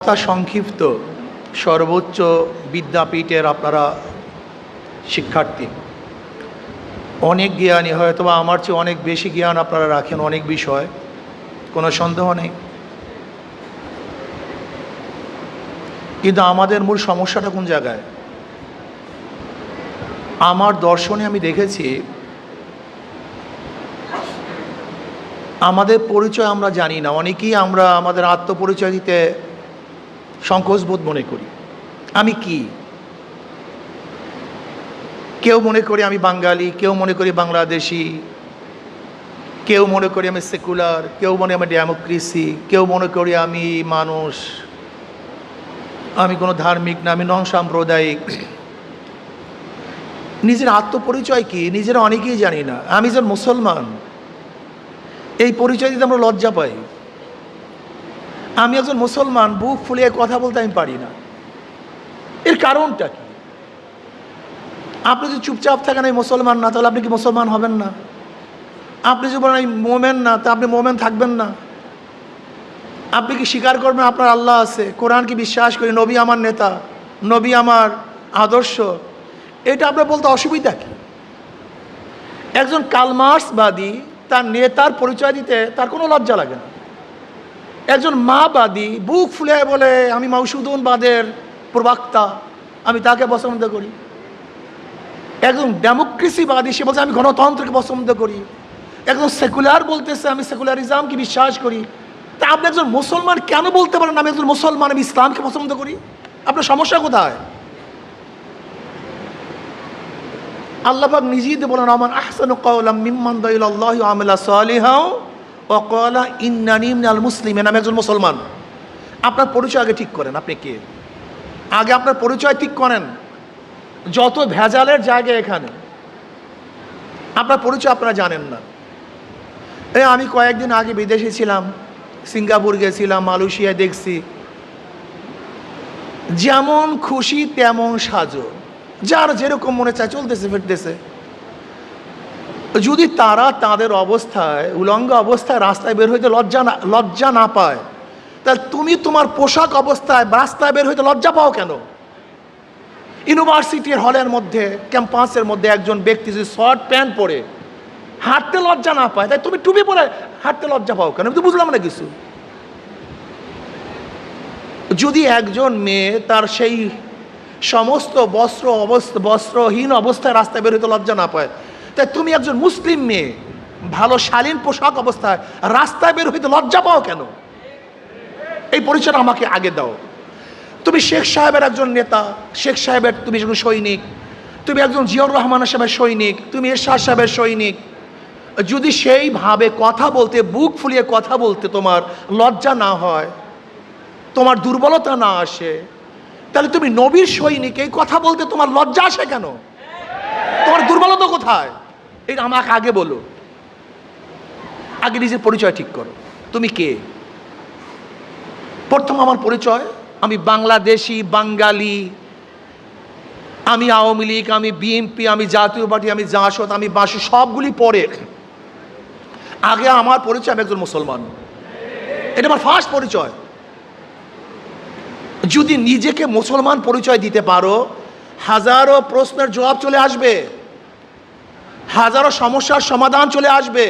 কথা সংক্ষিপ্ত সর্বোচ্চ বিদ্যাপীঠের আপনারা শিক্ষার্থী, অনেক জ্ঞানী, হয়তো বা আমার চেয়ে অনেক বেশি জ্ঞান আপনারা রাখেন অনেক বিষয়, কোনো সন্দেহ নেই। কিন্তু আমাদের মূল সমস্যাটা কোন জায়গায়? আমার দর্শনে আমি দেখেছি আমাদের পরিচয় আমরা জানি না। অনেকেই আমরা আমাদের আত্মপরিচয় দিতে সংকোচবোধ মনে করি। আমি কি? কেউ মনে করি আমি বাঙালি, কেউ মনে করি বাংলাদেশি, কেউ মনে করি আমি সেকুলার, কেউ মনে আমি ডেমোক্রেসি, কেউ মনে করি আমি মানুষ, আমি কোনো ধার্মিক না, আমি নন সাম্প্রদায়িক। নিজের আত্মপরিচয় কি নিজেরা অনেকেই জানি না। আমি যে মুসলমান, এই পরিচয় দিতে আমরা লজ্জা পাই। আমি একজন মুসলমান, বুক ফুলিয়ে কথা বলতে আমি পারি না। এর কারণটা কি? আপনি যদি চুপচাপ থাকেন এই মুসলমান না, তাহলে আপনি কি মুসলমান হবেন না? আপনি যদি বলেন এই মোমেন না, তা আপনি মোমেন থাকবেন না। আপনি কি স্বীকার করবেন আপনার আল্লাহ আছে, কোরআন কি বিশ্বাস করি, নবী আমার নেতা, নবী আমার আদর্শ, এটা আপনার বলতে অসুবিধা কি? একজন কালমার্ক্সবাদী তার নেতার পরিচয় দিতে তার কোনো লজ্জা লাগে না। একজন মাবাদী বুক ফুলে বলে আমি মৌসুদুনবাদের প্রবক্তা, আমি তাকে পছন্দ করি। একজন ডেমোক্রেসিবাদী, সে বলছে আমি গণতন্ত্রকে পছন্দ করি। একজন সেকুলার বলতেছে আমি সেকুলারিজমকে বিশ্বাস করি। তা আপনি একজন মুসলমান কেন বলতে পারেন আমি একজন মুসলমান, আমি ইসলামকে পছন্দ করি? আপনার সমস্যা কোথায়? আল্লাহ পাক নিজেই তো বলেন আমান আহসানু কাওলাম মিম্মান দাআ ইলাল্লাহি ওয়া আমিলা সালিহান ওয়া ক্বালা ইন্নানী মিনাল মুসলিমিন। আমি একজন মুসলমান। আপনার পরিচয় আগে ঠিক করেন, আপনি কে? আগে আপনার পরিচয় ঠিক করেন। যত ভেজালের জায়গা এখানে, আপনার পরিচয় আপনারা জানেন না। আমি কয়েকদিন আগে বিদেশে ছিলাম, সিঙ্গাপুর গেছিলাম, মালয়েশিয়া দেখছি, যেমন খুশি তেমন সাজো, যার যেরকম মনে চায় চলতেছে ফিরতেছে। যদি তারা তাদের অবস্থায় উলঙ্গ অবস্থায় রাস্তায় বের হইতে লজ্জা না পায়, তাহলে তুমি তোমার পোশাক অবস্থায় রাস্তায় বের হইতে লজ্জা পাও কেন? ইউনিভার্সিটির হলের মধ্যে, ক্যাম্পাসের মধ্যে একজন ব্যক্তি যদি শর্ট প্যান্ট পরে হাঁটতে লজ্জা না পায়, তাই তুমি টুপি পরে হাঁটতে লজ্জা পাও কেন? আমি তো বুঝলাম না কিছু। যদি একজন মেয়ে তার সেই সমস্ত বস্ত্রহীন অবস্থায় রাস্তায় বের হইতে লজ্জা না পায়, তাই তুমি একজন মুসলিম মেয়ে ভালো শালীন পোশাক অবস্থায় রাস্তায় বের হইতে লজ্জা পাও কেন? এই পরিচয়টা আমাকে আগে দাও। তুমি শেখ সাহেবের একজন নেতা, শেখ সাহেবের তুমি একজন সৈনিক, তুমি একজন জিয়াউর রহমান সাহেবের সৈনিক, তুমি এরশাদ সাহেবের সৈনিক। যদি সেইভাবে কথা বলতে, বুক ফুলিয়ে কথা বলতে তোমার লজ্জা না হয়, তোমার দুর্বলতা না আসে, তাহলে তুমি নবীর সৈনিক, এই কথা বলতে তোমার লজ্জা আসে কেন? তোমার দুর্বলতা কোথায়? এটা আমাকে আগে বলো। আগে নিজের পরিচয় ঠিক করো, তুমি কে? প্রথম আমার পরিচয়, আমি বাংলাদেশি, বাঙালি, আমি আওয়ামী লীগ, আমি বিএনপি, আমি জাতীয় পার্টি, আমি জাসদ, আমি বাসু, সবগুলি পরে। আগে আমার পরিচয় আমি একজন মুসলমান। এটা আমার ফার্স্ট পরিচয়। যদি নিজেকে মুসলমান পরিচয় দিতে পারো, হাজারো প্রশ্নের জবাব চলে আসবে, হাজারো সমস্যার সমাধান চলে আসবে।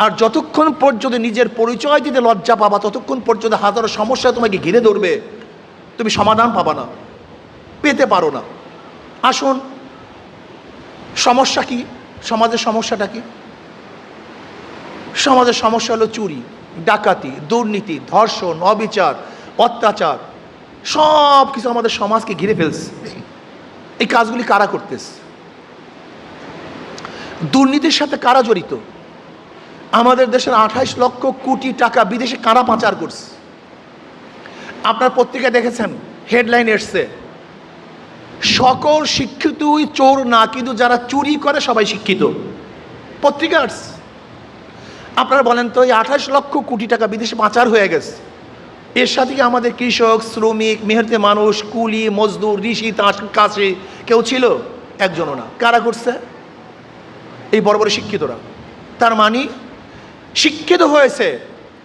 আর যতক্ষণ পর্যন্ত নিজের পরিচয় দিতে লজ্জা পাবা, ততক্ষণ পর্যন্ত হাজারো সমস্যা তোমাকে ঘিরে ধরবে, তুমি সমাধান পাবা না, পেতে পারো না। আসুন, সমস্যা কি? সমাজের সমস্যাটা কি? সমাজের সমস্যা হলো চুরি, ডাকাতি, দুর্নীতি, ধর্ষণ, অবিচার, অত্যাচার, সব কিছু আমাদের সমাজকে ঘিরে ফেলছে। এই কাজগুলি কারা করতেছে? দুর্নীতির সাথে কারা জড়িত? আমাদের দেশের 28 লক্ষ কোটি টাকা বিদেশে কারা পাচার করছে? আপনার পত্রিকা দেখেছেন, হেডলাইন এসছে সকল শিক্ষিতই চোর না, কিন্তু যারা চুরি করে সবাই শিক্ষিত। পত্রিকা আসছে। আপনারা বলেন তো, এই 28 লক্ষ কোটি টাকা বিদেশে পাচার হয়ে গেছে, এর সাথে কি আমাদের কৃষক, শ্রমিক, মেহনতি মানুষ, কুলি, মজদুর, ঋষি, তাঁত কাছে কেউ ছিল? একজনও না। কারা করছে? এই বড় বড় শিক্ষিতরা। তার মানে শিক্ষিত হয়েছে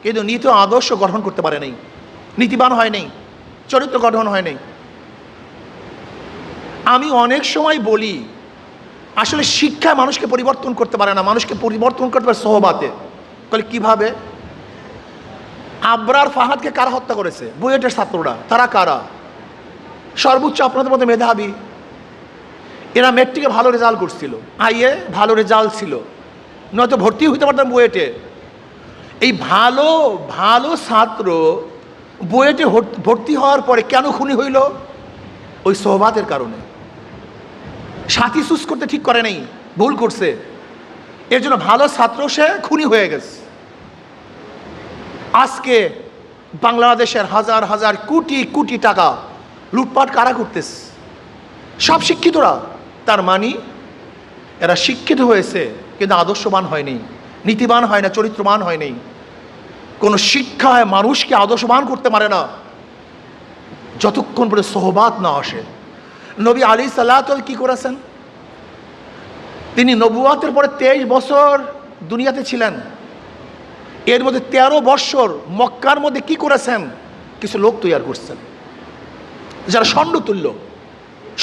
কিন্তু নীতি আদর্শ গঠন করতে পারে নাই। নীতিবান হয় নাই, চরিত্র গঠন হয় নাই। আমি অনেক সময় বলি আসলে শিক্ষা মানুষকে পরিবর্তন করতে পারে না, মানুষকে পরিবর্তন করতে পারে সোহবাতে। বলে কিভাবে? আবরার ফাহাদকে কারা হত্যা করেছে? বুয়েটের ছাত্ররা। তারা কারা? সর্বোচ্চ আপনাদের মধ্যে মেধাবী, এরা মেট্রিকে ভালো রেজাল্ট করছিল, আইএ ভালো রেজাল্ট ছিল, নয়তো ভর্তি হইতে পারতাম বুয়েটে। এই ভালো ভালো ছাত্র বুয়েটে ভর্তি হওয়ার পরে কেন খুনি হইল? ওই সোহবাতের কারণে। সাথী চুজ করতে ঠিক করে নাই, ভুল করছে, এর জন্য ভালো ছাত্র সে খুনি হয়ে গেছে। আজকে বাংলাদেশের হাজার হাজার কোটি কোটি টাকা লুটপাট কারা করতেছে? সব শিক্ষিতরা। তার মানে এরা শিক্ষিত হয়েছে কিন্তু আদর্শবান হয়নি, নীতিবান হয় না, চরিত্রবান হয়নি। কোনো শিক্ষায় মানুষকে আদর্শবান করতে পারে না যতক্ষণ পর্যন্ত সোহবাত না আসে। নবী আলী সাল্লাল্লাহু কি করেছেন? তিনি নবুয়াতের পরে 23 বছর দুনিয়াতে ছিলেন, এর মধ্যে 13 বছর মক্কার মধ্যে কি করেছেন? কিছু লোক তৈরি করছেন যারা স্বর্ণতুল্য,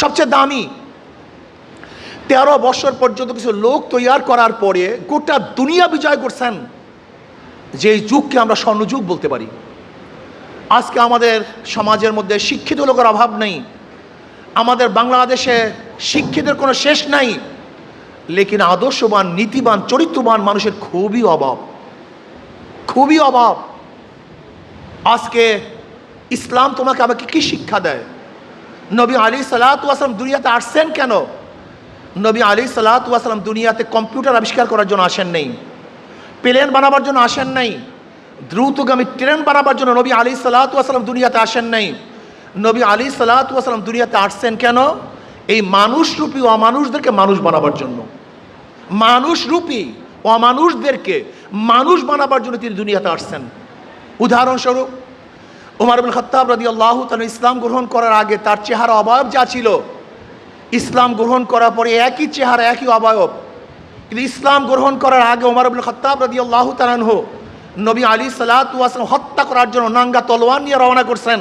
সবচেয়ে দামি। 13 বছর পর্যন্ত কিছু লোক তৈরি করার পরে গোটা দুনিয়া বিজয় করছেন, যে যুগকে আমরা স্বর্ণযুগ বলতে পারি। আজকে আমাদের সমাজের মধ্যে শিক্ষিত লোকের অভাব নেই, আমাদের বাংলাদেশে শিক্ষিতের কোনো শেষ নাই, লেকিন আদর্শবান, নীতিবান, চরিত্রবান মানুষের খুবই অভাব, খুবই অভাব। আজকে ইসলাম তোমাকে আমাকে কি শিক্ষা দেয়? নবী আলাইহিস সালাতু ওয়াস সালাম দুনিয়াতে আসছেন কেন? নবী আলাইহিস সালাতু ওয়াস সালাম দুনিয়াতে কম্পিউটার আবিষ্কার করার জন্য আসেন নাই, প্লেন বানাবার জন্য আসেন নাই, দ্রুতগামী ট্রেন বানাবার জন্য নবী আলাইহিস সালাতু ওয়াস সালাম দুনিয়াতে আসেন নাই। নবী আলাইহিস সালাতু ওয়াস সালাম দুনিয়াতে আসছেন কেন? এই মানুষরূপী অমানুষদেরকে মানুষ বানাবার জন্য। মানুষরূপী অমানুষদেরকে মানুষ বানাবার জন্য তিনি দুনিয়াতে আসছেন। উদাহরণস্বরূপ ওমর ইবনে খাত্তাব রাদিয়াল্লাহু তাআলা ইসলাম গ্রহণ করার আগে তার চেহারা অবয়ব যা ছিল, ইসলাম গ্রহণ করার পরে একই চেহারা একই অবয়ব। কিন্তু ইসলাম গ্রহণ করার আগে ওমর ইবনে খাত্তাব রাদিয়াল্লাহু তাআলা আনহু নবী আলাইহিস সালাতু ওয়াস সালাম হত্যা করার জন্য নাঙ্গা তলোয়ার নিয়ে রওনা করছেন।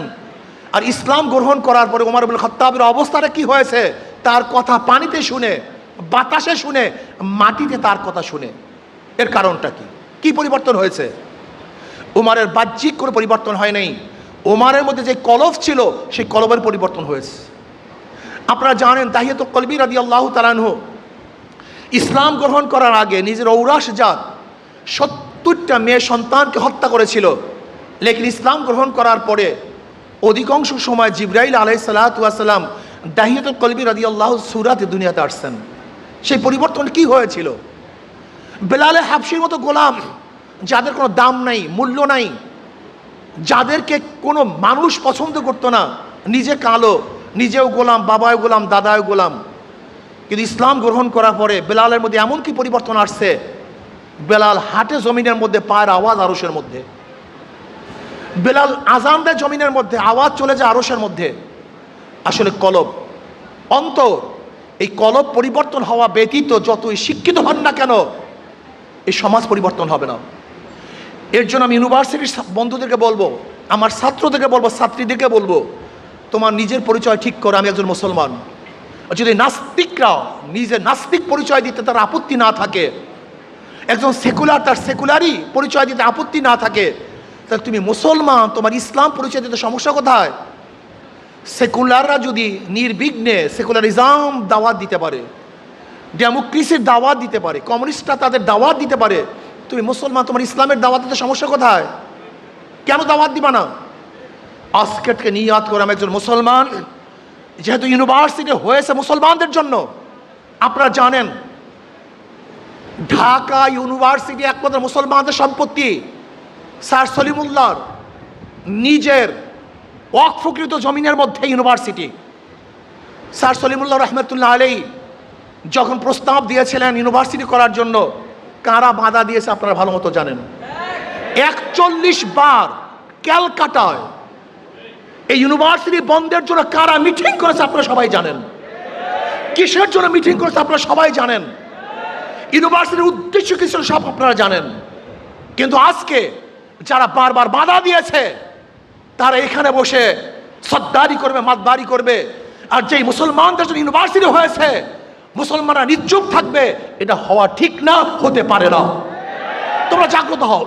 আর ইসলাম গ্রহণ করার পরে ওমর ইবনে খাত্তাবের অবস্থাটা কি হয়েছে? তার কথা পানিতে শুনে, বাতাসে শুনে, মাটিতে তার কথা শুনে। এর কারণটা কি? কি পরিবর্তন হয়েছে? ওমরের বাহ্যিক কোনো পরিবর্তন হয় নাই, ওমরের মধ্যে যে কলব ছিল সেই কলবের পরিবর্তন হয়েছে। আপনারা জানেন দাহিয়াতুল কলবি রাদিয়াল্লাহু তাআলা আনহু ইসলাম গ্রহণ করার আগে নিজের ঔরাস জাত 70টা মেয়ে সন্তানকে হত্যা করেছিল, লেকিন ইসলাম গ্রহণ করার পরে অধিকাংশ সময় জিবরাইল আলাইহিস সালাতু ওয়াস সালাম দাহিয়াতুল কলবি রাদিয়াল্লাহু সূরাতে দুনিয়াতে আসছেন। সেই পরিবর্তন কি হয়েছিল? বেলালে হাবশির মতো গোলাম, যাদের কোনো দাম নাই, মূল্য নাই, যাদেরকে কোনো মানুষ পছন্দ করতো না, নিজে কালো, নিজেও গোলাম, বাবাও গোলাম, দাদাও গোলাম, কিন্তু ইসলাম গ্রহণ করার পরে বেলালের মধ্যে এমন কি পরিবর্তন আসছে? বেলাল হাঁটে জমিনের মধ্যে, পায়ের আওয়াজ আরশের মধ্যে। বেলাল আজান দেয় জমিনের মধ্যে, আওয়াজ চলে যায় আরশের মধ্যে। আসলে কলব, অন্তর, এই কলব পরিবর্তন হওয়া ব্যতীত যতই শিক্ষিত হন না কেন এই সমাজ পরিবর্তন হবে না। এর জন্য আমি ইউনিভার্সিটির বন্ধুদেরকে বলবো, আমার ছাত্রদেরকে বলবো, ছাত্রীদেরকে বলবো, তোমার নিজের পরিচয় ঠিক করো, আমি একজন মুসলমান। যদি নাস্তিকরা নিজের নাস্তিক পরিচয় দিতে তার আপত্তি না থাকে, একজন সেকুলার তার সেকুলারই পরিচয় দিতে আপত্তি না থাকে, তাহলে তুমি মুসলমান, তোমার ইসলাম পরিচয় দিতে সমস্যা কোথায়? সেকুলাররা যদি নির্বিঘ্নে সেকুলারিজম দাওয়াত দিতে পারে, ডেমোক্রেসির দাওয়াত দিতে পারে, কমিউনিস্টরা তাদের দাওয়াত দিতে পারে, তুমি মুসলমান, তোমার ইসলামের দাওয়াত দিতে সমস্যা কোথায়? কেন দাওয়াত দিবা না? আজকে থেকে নিয়াত করে আমি একজন মুসলমান, যেহেতু ইউনিভার্সিটি হয়েছে মুসলমানদের জন্য। আপনারা জানেন ঢাকা ইউনিভার্সিটি একমাত্র মুসলমানদের সম্পত্তি। স্যার সলিমুল্লাহর নিজের ওয়াকফকৃত জমিনের মধ্যে ইউনিভার্সিটি। স্যার সলিমুল্লাহ রহমতুল্লাহ আলাইহি যখন প্রস্তাব দিয়েছিলেন ইউনিভার্সিটি করার জন্য, কারা বাধা দিয়েছে আপনারা ভালো মতো জানেন। 41 বার ক্যালকাটায় এই ইউনিভার্সিটি বন্ধের জন্য কারা মিটিং করেছে আপনারা সবাই জানেন। কিসের জন্য মিটিং করেছে আপনারা সবাই জানেন। ইউনিভার্সিটির উদ্দেশ্য কি ছিল সব আপনারা জানেন। কিন্তু আজকে যারা বারবার বাধা দিয়েছে তারা এখানে বসে সদ্দারি করবে, মাতবারি করবে। আর যেই মুসলমানদের জন্য ইউনিভার্সিটি হয়েছে, মুসলমানরা নিশ্চুপ থাকবে, এটা হওয়া ঠিক না, হতে পারে না। তোমরা জাগ্রত হও,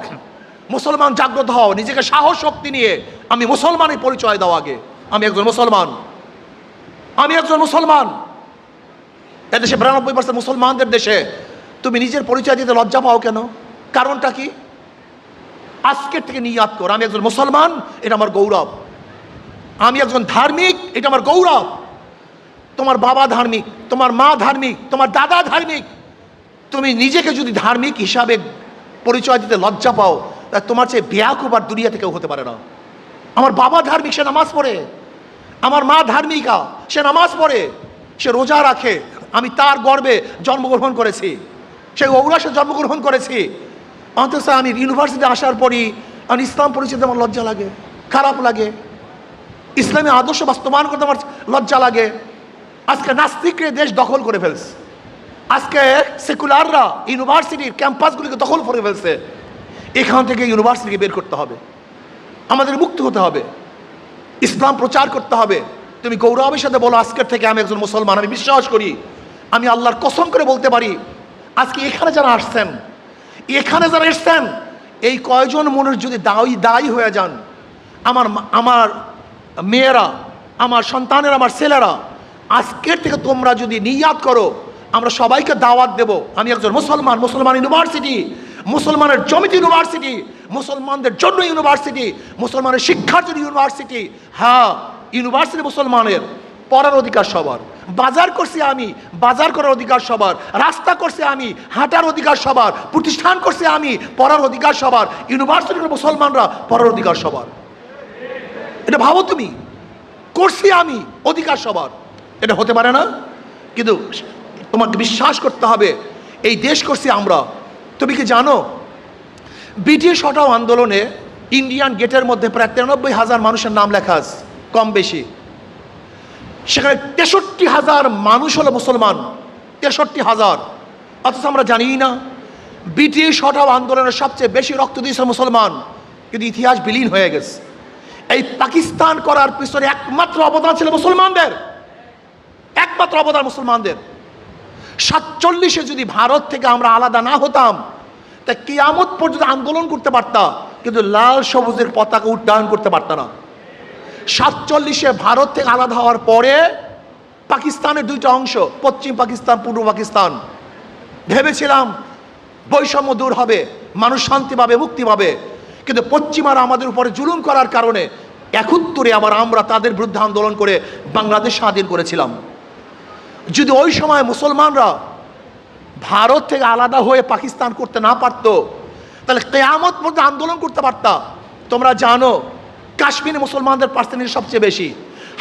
মুসলমান জাগ্রত হও, নিজেকে সাহস শক্তি নিয়ে আমি মুসলমানের পরিচয় দাও। আগে আমি একজন মুসলমান, আমি একজন মুসলমান। এদেশে 92% মুসলমানদের দেশে তুমি নিজের পরিচয় দিতে লজ্জা পাও কেন? কারণটা কি? আজকের থেকে নিয়াত কর, আমি একজন মুসলমান, এটা আমার গৌরব। আমি একজন ধার্মিক, এটা আমার গৌরব। তোমার বাবা ধার্মিক, তোমার মা ধার্মিক, তোমার দাদা ধার্মিক, তুমি নিজেকে যদি ধার্মিক হিসাবে পরিচয় দিতে লজ্জা পাও, তা তোমার চেয়ে বেয়াকুব আর দুনিয়া থেকেও হতে পারে না। আমার বাবা ধার্মিক, সে নামাজ পড়ে। আমার মা ধার্মিকা, সে নামাজ পড়ে, সে রোজা রাখে। আমি তার গর্বে জন্মগ্রহণ করেছি, সেই ঔরাসে জন্মগ্রহণ করেছি। অথচ আমি ইউনিভার্সিটি আসার পরই আমি ইসলাম পরিচয় আমার লজ্জা লাগে, খারাপ লাগে। ইসলামী আদর্শ বাস্তবায়ন করতে আমার লজ্জা লাগে। আজকে নাস্তিকরা দেশ দখল করে ফেলছে, আজকে সেকুলাররা ইউনিভার্সিটির ক্যাম্পাসগুলিকে দখল করে ফেলছে। এখান থেকে ইউনিভার্সিটিকে বের করতে হবে, আমাদের মুক্ত হতে হবে, ইসলাম প্রচার করতে হবে। তুমি গৌরবের সাথে বলো, আজকের থেকে আমি একজন মুসলমান। আমি বিশ্বাস করি, আমি আল্লাহর কসম করে বলতে পারি, আজকে এখানে যারা আসছেন, এখানে যারা এসছেন, এই কয়জন মানুষ যদি দায়ী হয়ে যান, আমার মেয়েরা, আমার সন্তানেরা, আমার ছেলেরা, আজকের থেকে তোমরা যদি নিয়াত করো, আমরা সবাইকে দাওয়াত দেব, আমি একজন মুসলমান, মুসলমান ইউনিভার্সিটি, মুসলমানের জমিতে ইউনিভার্সিটি, মুসলমানদের জন্য ইউনিভার্সিটি, মুসলমানের শিক্ষার জন্য ইউনিভার্সিটি। হ্যাঁ, ইউনিভার্সিটি মুসলমানের, পড়ার অধিকার সবার। বাজার করছি আমি, বাজার করার অধিকার সবার। রাস্তা করছি আমি, হাঁটার অধিকার সবার। প্রতিষ্ঠান করছি আমি, পড়ার অধিকার সবার। ইউনিভার্সিটির মুসলমানরা, পড়ার অধিকার সবার। এটা ভাবো তুমি, করছি আমি, অধিকার সবার। এটা হতে পারে না। কিন্তু তোমাকে বিশ্বাস করতে হবে, এই দেশ করছি আমরা। তুমি কি জানো, ব্রিটিশ হটাও আন্দোলনে ইন্ডিয়ান গেটের মধ্যে প্রায় 93,000 মানুষের নাম লেখা আছে, কম বেশি। সেখানে 63,000 মানুষ হলো মুসলমান, 63,000। অথচ আমরা জানি না, ব্রিটিশ হটাও আন্দোলনের সবচেয়ে বেশি রক্ত দিয়েছে মুসলমান, কিন্তু ইতিহাস বিলীন হয়ে গেছে। এই পাকিস্তান করার পিছনে একমাত্র অবদান ছিল মুসলমানদের, একমাত্র অবদান মুসলমানদের। 47-এ যদি ভারত থেকে আমরা আলাদা না হতাম, তা কিয়ামত পর্যন্ত আন্দোলন করতে পারতাম, কিন্তু লাল সবুজের পতাকা উড্ডয়ন করতে পারতাম না। 47-এ ভারত থেকে আলাদা হওয়ার পরে পাকিস্তানের দুইটা অংশ, পশ্চিম পাকিস্তান, পূর্ব পাকিস্তান। ভেবেছিলাম বৈষম্য দূর হবে, মানুষ শান্তি পাবে, মুক্তি পাবে। কিন্তু পশ্চিমারা আমাদের উপরে জুলুম করার কারণে 71-এ আবার আমরা তাদের বিরুদ্ধে আন্দোলন করে বাংলাদেশ স্বাধীন করেছিলাম। যদি ওই সময় মুসলমানরা ভারত থেকে আলাদা হয়ে পাকিস্তান করতে না পারতো, তাহলে কিয়ামত পর্যন্ত আন্দোলন করতে পারতাম। তোমরা জানো, কাশ্মীরে মুসলমানদের পার্সেন্টেজ সবচেয়ে বেশি,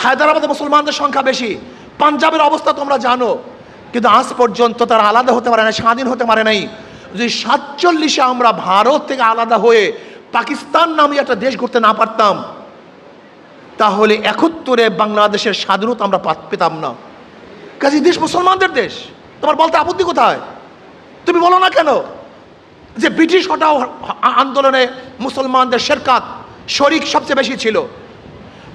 হায়দ্রাবাদে মুসলমানদের সংখ্যা বেশি, পাঞ্জাবের অবস্থা তোমরা জানো। কিন্তু আজ পর্যন্ত তারা আলাদা হতে পারে না, স্বাধীন হতে পারে নাই। যদি 47-এ আমরা ভারত থেকে আলাদা হয়ে পাকিস্তান নামে একটা দেশ করতে না পারতাম, তাহলে 71-এ বাংলাদেশের স্বাধীনতা আমরা পেতাম না। কাজে দেশ মুসলমানদের দেশ, তোমার বলতে আপত্তি কোথায়? তুমি বলো না কেন যে ব্রিটিশ হটাও আন্দোলনে মুসলমানদের শরিক সবচেয়ে বেশি ছিল,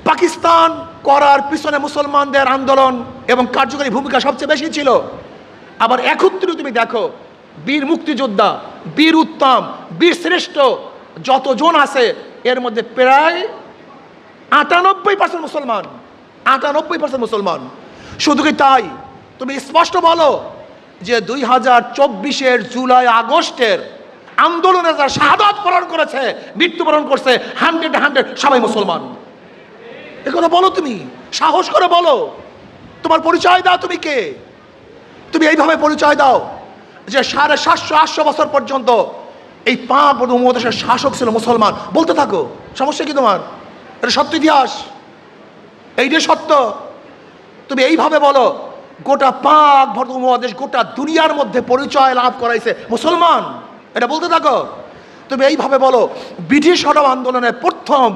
পাকিস্তান করার পিছনে মুসলমানদের আন্দোলন এবং কার্যকরী ভূমিকা সবচেয়ে বেশি ছিল। আবার 71 তুমি দেখো, বীর মুক্তিযোদ্ধা, বীর উত্তম, বীর শ্রেষ্ঠ যতজন আছে, এর মধ্যে প্রায় 98% মুসলমান, 98% মুসলমান। শুধু কি তাই, তুমি স্পষ্ট বলো যে 2024-এর জুলাই আগস্টের আন্দোলনে যারা শাহাদাত বরণ করেছে, মৃত্যুবরণ করছে, 100 সবাই মুসলমান। এ কথা বলো, তুমি সাহস করে বলো, তোমার পরিচয় দাও, তুমি কে? তুমি এইভাবে পরিচয় দাও যে 750-800 বছর পর্যন্ত এই 5 উপমহাদেশের শাসক ছিল মুসলমান, বলতে থাকো, সমস্যা কি তোমার? এটা সত্য ইতিহাস, এইটাই সত্য। তুমি এইভাবে বলো, গোটা 5 উপমহাদেশ, গোটা দুনিয়ার মধ্যে পরিচয় লাভ করাইছে মুসলমান, এটা বলতে থাকো। তুমি এইভাবে বলো, ব্রিটিশ হটাও আন্দোলনের প্রথম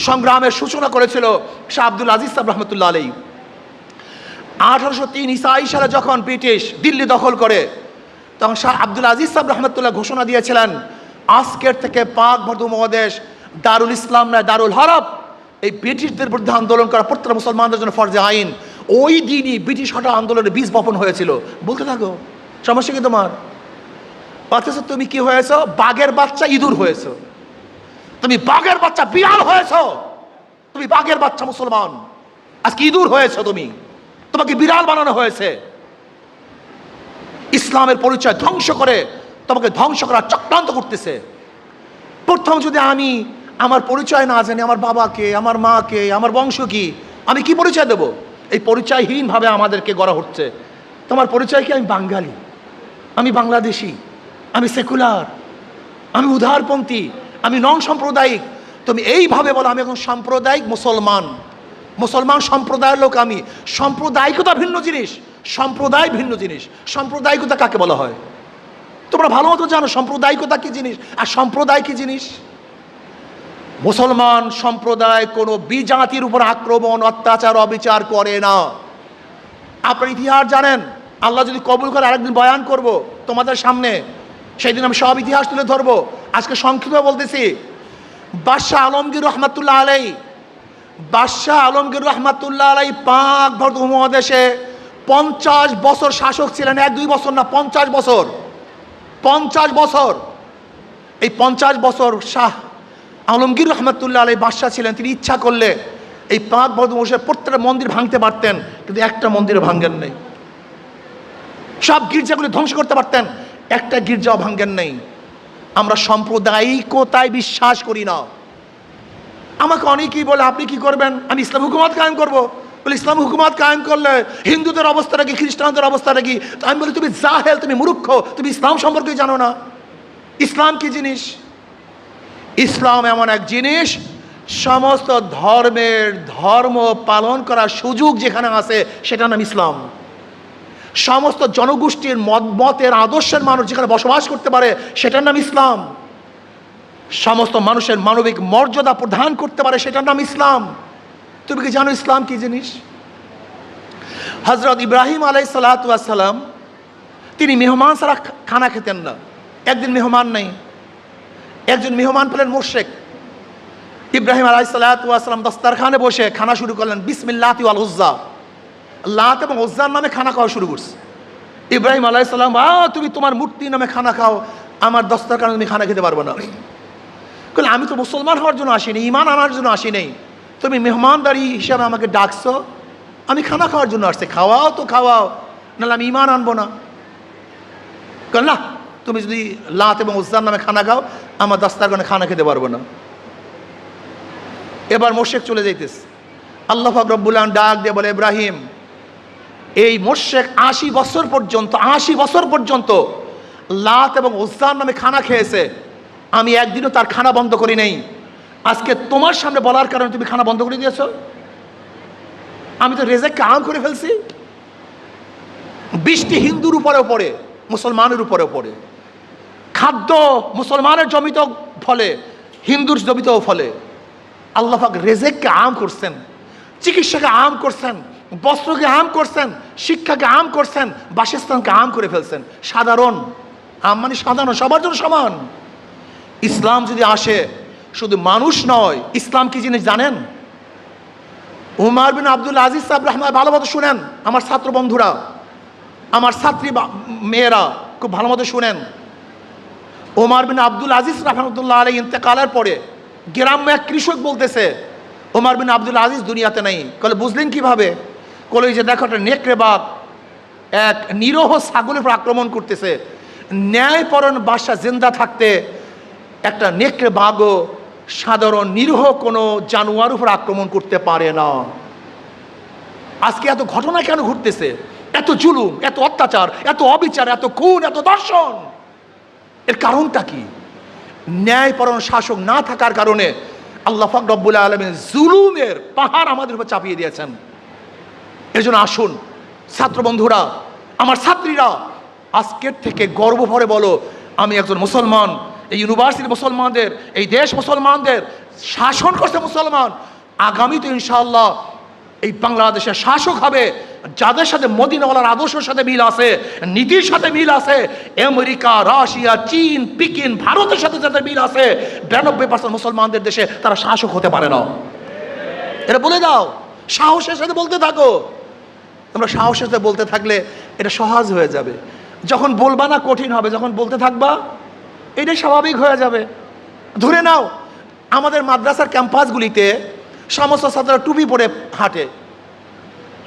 সংগ্রামের সূচনা করেছিল শাহ আব্দুল আজিজ সাহেব রহমতুল্লাহ আলাইহি। 1803 সালে যখন ব্রিটিশ দিল্লি দখল করে, তখন শাহ আব্দুল আজিজ সাহেব রহমতুল্লাহ ঘোষণা দিয়েছিলেন, আজকের থেকে 5 উপমহাদেশ দারুল ইসলাম নয়, দারুল হরব, এই ব্রিটিশদের বিরুদ্ধে আন্দোলন করা প্রত্যেকটা মুসলমানদের জন্য ফরজে আইন। ওই দিনই ব্রিটিশ হটা আন্দোলনে বীজ বপন হয়েছিল। বলতে থাকো, সমস্যা কি তোমার? অথচ তুমি কি হয়েছ? বাঘের বাচ্চা ইঁদুর হয়েছ। তুমি বাঘের বাচ্চা বিড়াল হয়েছ। তুমি বাঘের বাচ্চা মুসলমান, আজকে ইঁদুর হয়েছ। তুমি, তোমাকে বিড়াল বানানো হয়েছে। ইসলামের পরিচয় ধ্বংস করে তোমাকে ধ্বংস করার চক্রান্ত করতেছে। প্রথম যদি আমি আমার পরিচয় না জানি, আমার বাবাকে, আমার মাকে, আমার বংশ কি, আমি কি পরিচয় দেব? এই পরিচয়হীনভাবে আমাদেরকে গড়া হচ্ছে। তোমার পরিচয় কি? আমি বাঙালি, আমি বাংলাদেশি, আমি সেকুলার, আমি উদারপন্থী, আমি নন সাম্প্রদায়িক। তুমি এইভাবে বলো আমি এখন সাম্প্রদায়িক মুসলমান, মুসলমান সম্প্রদায়ের লোক আমি। সাম্প্রদায়িকতা ভিন্ন জিনিস, সম্প্রদায় ভিন্ন জিনিস। সাম্প্রদায়িকতা কাকে বলা হয় তোমরা ভালো মতো জানো। সাম্প্রদায়িকতা কি জিনিস আর সম্প্রদায় কি জিনিস? মুসলমান সম্প্রদায় কোনো বিজাতির উপর আক্রমণ, অত্যাচার, অবিচার করে না। আপনার ইতিহাস জানেন, আল্লাহ যদি কবুল করে আরেকদিন বয়ান করব তোমাদের সামনে, সেই দিন আমি সব ইতিহাস তুলে ধরবো। আজকে সংক্ষিপ্ত বলতেছি। বাদশাহ আলমগীর রহমাতুল্লাহ আলাই, বাদশাহ আলমগীর রহমাতুল্লাহ আলাই পাক ভারত উপমহাদেশে 50 বছর শাসক ছিলেন। 1-2 বছর না, 50 বছর। 50 বছর। এই 50 বছর শাহ আলমগীর রহমাতুল্লাহ আলাই বাদশাহ ছিলেন। তিনি ইচ্ছা করলে এই পাক ভারত উপমহাদেশের প্রত্যেকটা মন্দির ভাঙতে পারতেন, কিন্তু একটা মন্দিরও ভাঙেন নেই। সব গির্জাগুলি ধ্বংস করতে পারতেন, একটা গির্জাও ভাঙেন নেই। আমরা সাম্প্রদায়িকতায় বিশ্বাস করি না। আমাকে অনেকেই বলে আপনি কি করবেন? আমি ইসলাম হুকুমত কায়েম করব। বলে ইসলাম হুকুমত কায়েম করলে হিন্দুদের অবস্থাটা কি, খ্রিস্টানদের অবস্থাটা কি? তো আমি বলি তুমি জাহেল, তুমি মূর্খ, তুমি ইসলাম সম্পর্কে জানো না। ইসলাম কি জিনিস? ইসলাম এমন এক জিনিস, সমস্ত ধর্মের ধর্ম পালন করার সুযোগ যেখানে আছে সেটার নাম ইসলাম। সমস্ত জনগোষ্ঠীর মতের আদর্শের মানুষ যেখানে বসবাস করতে পারে সেটার নাম ইসলাম। সমস্ত মানুষের মানবিক মর্যাদা প্রদান করতে পারে সেটার নাম ইসলাম। তুমি কি জানো ইসলাম কি জিনিস? হযরত ইব্রাহিম আলাইহিস সালাতু ওয়াস সালাম তিনি মেহমান ছাড়া খানা খেতেন না। একদিন মেহমান নেই, একজন মেহমান পেলেন মুশরিক। ইব্রাহিম আলাইহিস সালাতু ওয়াস সালাম দস্তরখানে বসে খানা শুরু করলেন। বিসমিল্লাহি ওয়াল উজ্জা, লাত এবং উজ্জার নামে খানা খাওয়া শুরু করছে। ইব্রাহিম আলাইহিস সালাম, তুমি তোমার মূর্তি নামে খানা খাও, আমার দস্তরখানে তুমি খানা খেতে পারবে না। বলে আমি তো মুসলমান হওয়ার জন্য আসিনি, ঈমান আনার জন্য আসি নাই, তুমি মেহমানদারি হিসাবে আমাকে ডাকছো, আমি খানা খাওয়ার জন্য আসছি, খাওয়াও তো খাওয়াও, নাহলে আমি ঈমান আনবো না। না, তুমি যদি লাত এবং উজ্জার নামে খানা খাও, আমার দস্তরখানে খানা খেতে পারবো না। এবার মুশরিক চলে যাইতেছে। আল্লাহ পাক রব্বুল আলামিন ডাক দিয়ে বলে, ইব্রাহিম, এই মুশরিক 80 বছর পর্যন্ত লাত এবং উজ্জার নামে খানা খেয়েছে, আমি একদিনও তার খানা বন্ধ করি নাই। আজকে তোমার সামনে বলার কারণে তুমি খানা বন্ধ করে দিয়েছো। আমি তো রেজেককে আম করে ফেলছি। বৃষ্টি হিন্দুর উপরেও পড়ে, মুসলমানের উপরেও পড়ে। খাদ্য মুসলমানের জমিতেও ফলে, হিন্দুর জমিতেও ফলে। আল্লাহ পাক রেজেককে আম করছেন, চিকিৎসাকে আম করছেন, বস্ত্রকে আম করছেন, শিক্ষাকে আম করছেন, বাসস্থানকে আম করে ফেলছেন। সাধারণ আম মানে সাধারণ, সবার জন্য সমান। ইসলাম যদি আসে, শুধু মানুষ নয়, ইসলাম কি জিনিস জানেন? উমর বিন আব্দুল আজিজ সাহেব রহমান, ভালো মতো শুনেন আমার ছাত্র বন্ধুরা, আমার ছাত্রী মেয়েরা, খুব ভালো মতো শুনেন। উমর বিন আব্দুল আজিজ রাহমাতুল্লাহ আলাইহি ইন্তেকালের পরে গ্রাম্য এক কৃষক বলতেছে, উমর বিন আব্দুল আজিজ দুনিয়াতে নেই। বলে বুঝলেন কিভাবে? বলে যে দেখো, একটা নেকড়ে বাঘ এক নিরহ ছাগলের উপর আক্রমণ করতেছে। ন্যায়পরণ বাদশা জিন্দা থাকতে একটা নেকড়ে বাঘও সাধারণ নিরীহ কোনো জানোয়ার উপর আক্রমণ করতে পারে না। আজকে এত ঘটনা কেন ঘটতেছে? এত জুলুম, এত অত্যাচার, এত অবিচার, এত খুন, এত দর্শন, এর কারণটা কি? ন্যায়পরণ শাসক না থাকার কারণে আল্লাহ পাক রব্বুল আলামিন জুলুমের পাহাড় আমাদের উপর চাপিয়ে দিয়েছেন। এর জন্য আসুন ছাত্র বন্ধুরা, আমার ছাত্রীরা, আজকের থেকে গর্ব ভরে বলো, আমি একজন মুসলমান। এই ইউনিভার্সিটি মুসলমানদের, এই দেশ মুসলমানদের শাসন করছে মুসলমান। আগামী তো ইনশাআল্লাহ এই বাংলাদেশের শাসক হবে যাদের সাথে মদিনাওয়ালার আদর্শের সাথে মিল আছে, নীতির সাথে মিল আছে। আমেরিকা, রাশিয়া, চীন, পিকিন, ভারতের সাথে যাদের মিল আছে, 92% মুসলমানদের দেশে তারা শাসক হতে পারে না। এটা বলে দাও, সাহসের সাথে বলতে থাকো। তোমরা সাহসের সাথে বলতে থাকলে এটা সহজ হয়ে যাবে। যখন বলবা না কঠিন হবে, যখন বলতে থাকবা এটাই স্বাভাবিক হয়ে যাবে। ধরে নাও আমাদের মাদ্রাসার ক্যাম্পাসগুলিতে সমস্ত ছাত্ররা টুপি পরে হাঁটে,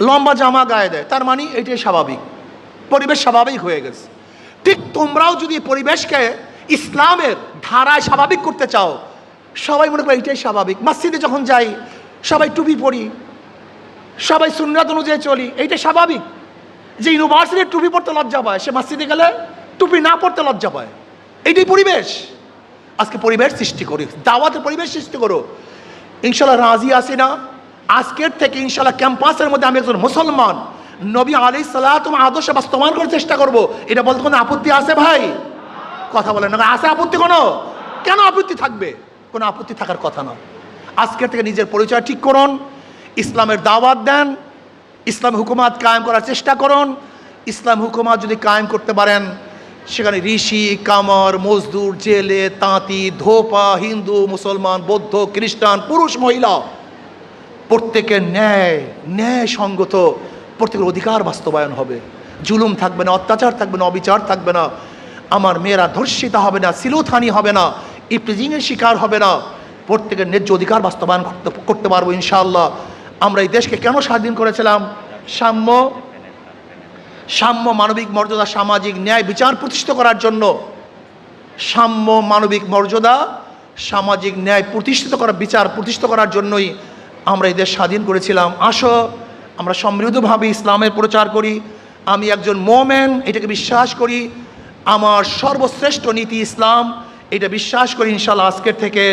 লম্বা জামা গায়ে দেয়, তার মানে এটাই স্বাভাবিক, পরিবেশ স্বাভাবিক হয়ে গেছে। ঠিক তোমরাও যদি পরিবেশকে ইসলামের ধারায় স্বাভাবিক করতে চাও, সবাই মনে করে এটাই স্বাভাবিক। মসজিদে যখন যাই সবাই টুপি পরি, সবাই সুন্নাত অনুযায়ী চলি, এইটা স্বাভাবিক। যে ইউনিভার্সিটির টুপি পড়তে লজ্জা পায়, সে মসজিদে গেলে টুপি না পড়তে লজ্জা পায়। এইটাই পরিবেশ। আজকে পরিবেশ সৃষ্টি করি, দাওয়াতের পরিবেশ সৃষ্টি করো। ইনশাল্লাহ রাজি আছি না? আজকের থেকে ইনশাল্লাহ ক্যাম্পাসের মধ্যে আমি একজন মুসলমান, নবী আলাইহিস সালাতু আদর্শ বাস্তবায়ন করার চেষ্টা করব। এটা বলতে কোনো আপত্তি আছে ভাই? কথা বলেন না, আছে আপত্তি কোনো? কেন আপত্তি থাকবে? কোনো আপত্তি থাকার কথা না। আজকের থেকে নিজের পরিচয় ঠিক করুন, ইসলামের দাওয়াত দেন, ইসলাম হুকুমাত কায়েম করার চেষ্টা করুন। ইসলাম হুকুমাত যদি কায়েম করতে পারেন, সেখানে ঋষি, কামার, মজদুর, জেলে, তাঁতি, ধোপা, হিন্দু, মুসলমান, বৌদ্ধ, খ্রিস্টান, পুরুষ, মহিলা, প্রত্যেকের ন্যায় সঙ্গত প্রত্যেকের অধিকার বাস্তবায়ন হবে। জুলুম থাকবে না, অত্যাচার থাকবে না, অবিচার থাকবে না। আমার মেয়েরা ধর্ষিতা হবে না, সিলোথানি হবে না, ইপটিজিংয়ের শিকার হবে না। প্রত্যেকের ন্যায্য অধিকার বাস্তবায়ন করতে পারবো ইনশাআল্লাহ। আমরা এই দেশকে কেন স্বাধীন করেছিলাম? সাম্য, মানবিক মর্যাদা, সামাজিক ন্যায় বিচার প্রতিষ্ঠিত করার জন্য। সাম্য, মানবিক মর্যাদা, সামাজিক ন্যায় প্রতিষ্ঠিত করা, বিচার প্রতিষ্ঠিত করার জন্যই আমরা এই দেশ স্বাধীন করেছিলাম। আসো আমরা সমৃদ্ধভাবে ইসলামের প্রচার করি। আমি একজন মোমেন, এটাকে বিশ্বাস করি। আমার সর্বশ্রেষ্ঠ নীতি ইসলাম, এটা বিশ্বাস করি। ইনশাআল্লাহ আজকের থেকে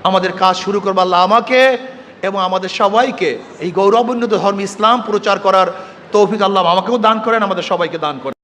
আমাদের কাজ শুরু করবো। আল্লাহ আমাকে এবং আমাদের সবাইকে এই গৌরবোন্বিত ধর্ম ইসলাম প্রচার করার তৌফিক আল্লাহ আমাকেও দান করেন, আমাদের সবাইকে দান করেন।